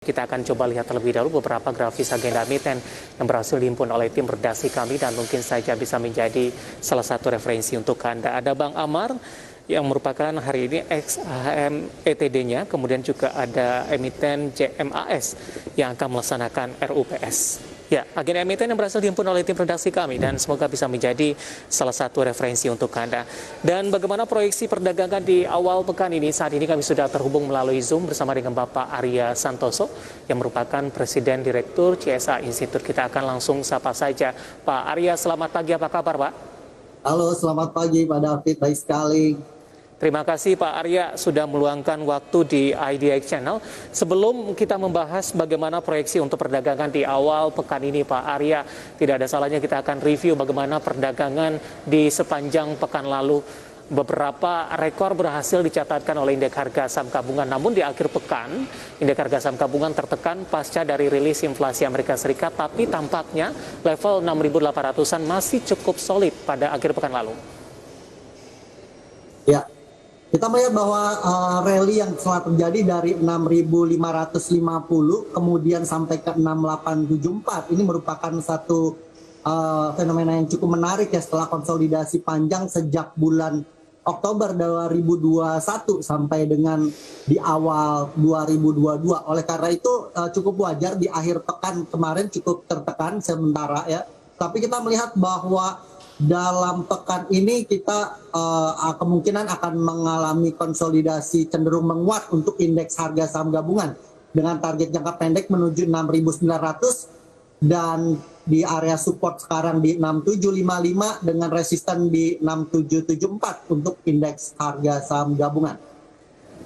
Kita akan coba lihat terlebih dahulu beberapa grafis agenda emiten yang berhasil dihimpun oleh tim redaksi kami dan mungkin saja bisa menjadi salah satu referensi untuk Anda. Ada Bang Amar yang merupakan hari ini XHM ETD-nya, kemudian juga ada emiten JMAS yang akan melaksanakan RUPS. Ya, agenda emiten yang berhasil dihimpun oleh tim redaksi kami dan semoga bisa menjadi salah satu referensi untuk Anda. Dan bagaimana proyeksi perdagangan di awal pekan ini? Saat ini kami sudah terhubung melalui Zoom bersama dengan Bapak Arya Santoso yang merupakan Presiden Direktur CSA Institute. Kita akan langsung sapa saja. Pak Arya, selamat pagi, apa kabar Pak? Halo, selamat pagi Pak David, baik sekali. Terima kasih Pak Arya sudah meluangkan waktu di IDX Channel. Sebelum kita membahas bagaimana proyeksi untuk perdagangan di awal pekan ini Pak Arya, tidak ada salahnya kita akan review bagaimana perdagangan di sepanjang pekan lalu. Beberapa rekor berhasil dicatatkan oleh indeks harga saham gabungan, namun di akhir pekan indeks harga saham gabungan tertekan pasca dari rilis inflasi Amerika Serikat, tapi tampaknya level 6.800-an masih cukup solid pada akhir pekan lalu. Ya, kita melihat bahwa rally yang telah terjadi dari 6.550 kemudian sampai ke 6.874 ini merupakan satu fenomena yang cukup menarik ya setelah konsolidasi panjang sejak bulan Oktober 2021 sampai dengan di awal 2022. Oleh karena itu cukup wajar di akhir pekan kemarin cukup tertekan sementara ya. Tapi kita melihat bahwa dalam pekan ini kita kemungkinan akan mengalami konsolidasi cenderung menguat untuk indeks harga saham gabungan dengan target jangka pendek menuju 6.900 dan di area support sekarang di 6755 dengan resisten di 6774 untuk indeks harga saham gabungan.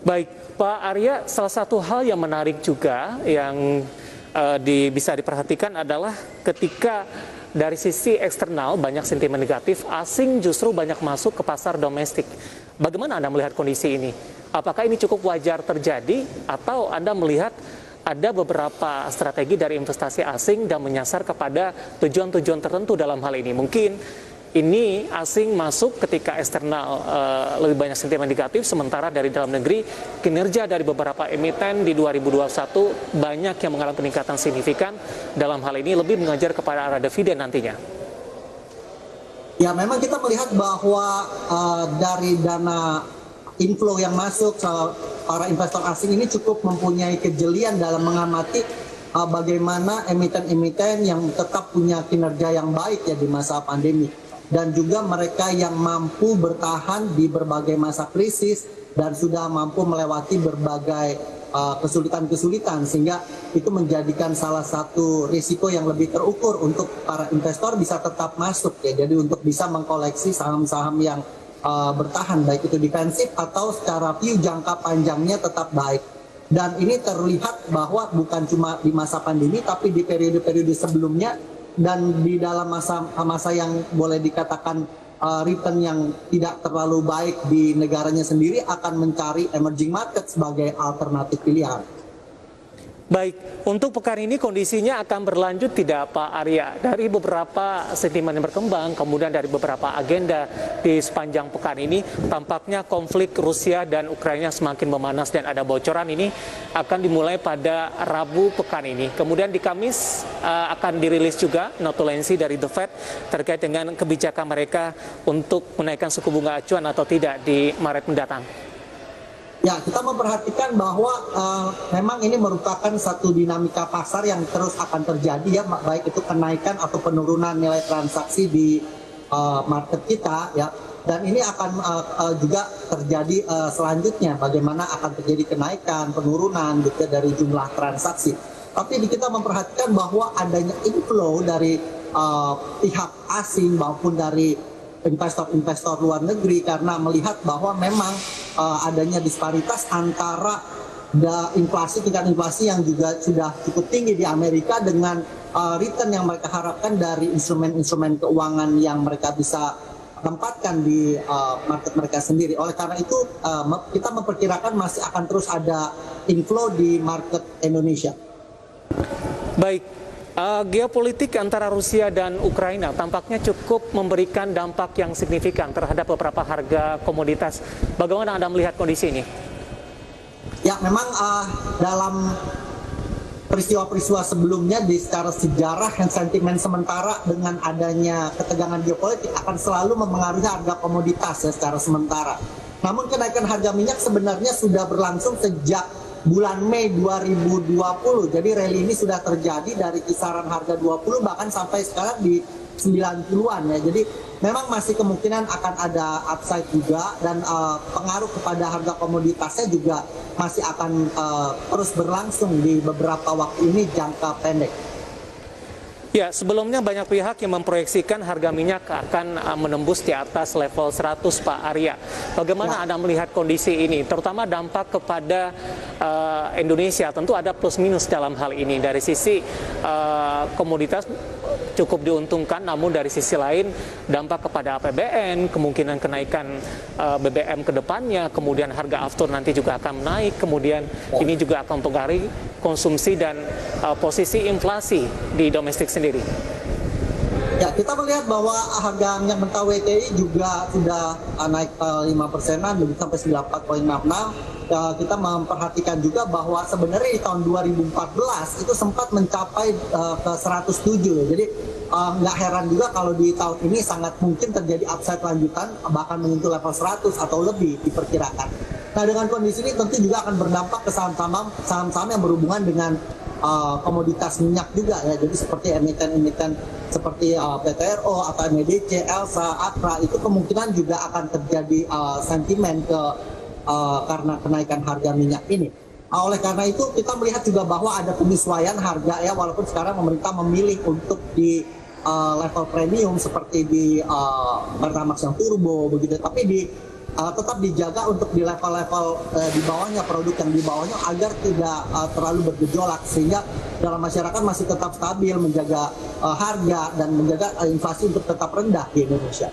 Baik, Pak Arya, salah satu hal yang menarik juga yang bisa diperhatikan adalah ketika dari sisi eksternal banyak sentimen negatif, asing justru banyak masuk ke pasar domestik. Bagaimana Anda melihat kondisi ini? Apakah ini cukup wajar terjadi atau Anda melihat ada beberapa strategi dari investasi asing dan menyasar kepada tujuan-tujuan tertentu dalam hal ini? Mungkin ini asing masuk ketika eksternal lebih banyak sentimen negatif, sementara dari dalam negeri kinerja dari beberapa emiten di 2021 banyak yang mengalami peningkatan signifikan. Dalam hal ini lebih mengajar kepada arah dividen nantinya. Ya, memang kita melihat bahwa dari dana inflow yang masuk, para investor asing ini cukup mempunyai kejelian dalam mengamati bagaimana emiten-emiten yang tetap punya kinerja yang baik ya di masa pandemi. Dan juga mereka yang mampu bertahan di berbagai masa krisis dan sudah mampu melewati berbagai kesulitan-kesulitan, sehingga itu menjadikan salah satu risiko yang lebih terukur untuk para investor bisa tetap masuk ya. Jadi untuk bisa mengkoleksi saham-saham yang bertahan, baik itu defensif atau secara view jangka panjangnya tetap baik. Dan ini terlihat bahwa bukan cuma di masa pandemi, tapi di periode-periode sebelumnya dan di dalam masa yang boleh dikatakan return yang tidak terlalu baik di negaranya sendiri akan mencari emerging market sebagai alternatif pilihan. Baik, untuk pekan ini kondisinya akan berlanjut tidak Pak Arya? Dari beberapa sentimen yang berkembang, kemudian dari beberapa agenda di sepanjang pekan ini, tampaknya konflik Rusia dan Ukraina semakin memanas dan ada bocoran ini akan dimulai pada Rabu pekan ini. Kemudian di Kamis akan dirilis juga notulensi dari The Fed terkait dengan kebijakan mereka untuk menaikkan suku bunga acuan atau tidak di Maret mendatang. Ya, kita memperhatikan bahwa memang ini merupakan satu dinamika pasar yang terus akan terjadi ya, baik itu kenaikan atau penurunan nilai transaksi di market kita ya. Dan ini akan juga terjadi selanjutnya, bagaimana akan terjadi kenaikan, penurunan gitu dari jumlah transaksi. Tapi kita memperhatikan bahwa adanya inflow dari pihak asing maupun dari investor-investor luar negeri karena melihat bahwa memang adanya disparitas antara tingkat inflasi yang juga sudah cukup tinggi di Amerika dengan return yang mereka harapkan dari instrumen-instrumen keuangan yang mereka bisa tempatkan di market mereka sendiri. Oleh karena itu kita memperkirakan masih akan terus ada inflow di market Indonesia. Baik. Geopolitik antara Rusia dan Ukraina tampaknya cukup memberikan dampak yang signifikan terhadap beberapa harga komoditas. Bagaimana Anda melihat kondisi ini? Ya, memang dalam peristiwa-peristiwa sebelumnya di secara sejarah yang sentimen sementara dengan adanya ketegangan geopolitik akan selalu mempengaruhi harga komoditas ya secara sementara. Namun kenaikan harga minyak sebenarnya sudah berlangsung sejak bulan Mei 2020. Jadi rally ini sudah terjadi dari kisaran harga 20 bahkan sampai sekarang di 90-an ya. Jadi memang masih kemungkinan akan ada upside juga dan pengaruh kepada harga komoditasnya juga masih akan terus berlangsung di beberapa waktu ini jangka pendek. Ya, sebelumnya banyak pihak yang memproyeksikan harga minyak akan menembus di atas level 100, Pak Arya. Bagaimana Anda melihat kondisi ini, terutama dampak kepada Indonesia? Tentu ada plus minus dalam hal ini. Dari sisi komoditas cukup diuntungkan, namun dari sisi lain dampak kepada APBN, kemungkinan kenaikan BBM ke depannya, kemudian harga aftur nanti juga akan naik, kemudian ini juga akan mempengaruhi konsumsi dan posisi inflasi di domestik sendiri. Ya, kita melihat bahwa harga minyak mentah WTI juga sudah naik 5%-an, lebih sampai 94,66. Kita memperhatikan juga bahwa sebenarnya di tahun 2014 itu sempat mencapai ke 107. Jadi nggak heran juga kalau di tahun ini sangat mungkin terjadi upside lanjutan, bahkan menyentuh level 100 atau lebih diperkirakan. Nah, dengan kondisi ini tentu juga akan berdampak ke saham-saham yang berhubungan dengan komoditas minyak juga ya. Jadi seperti emiten-emiten seperti PTRO atau MEDC, ELSA, AKRA itu kemungkinan juga akan terjadi sentimen karena kenaikan harga minyak ini. Oleh karena itu kita melihat juga bahwa ada penyesuaian harga ya, walaupun sekarang pemerintah memilih untuk di level premium seperti di Pertamax yang turbo begitu, tapi tetap dijaga untuk di level-level di bawahnya, produk yang di bawahnya agar tidak terlalu bergejolak, sehingga dalam masyarakat masih tetap stabil menjaga harga dan menjaga inflasi untuk tetap rendah di Indonesia.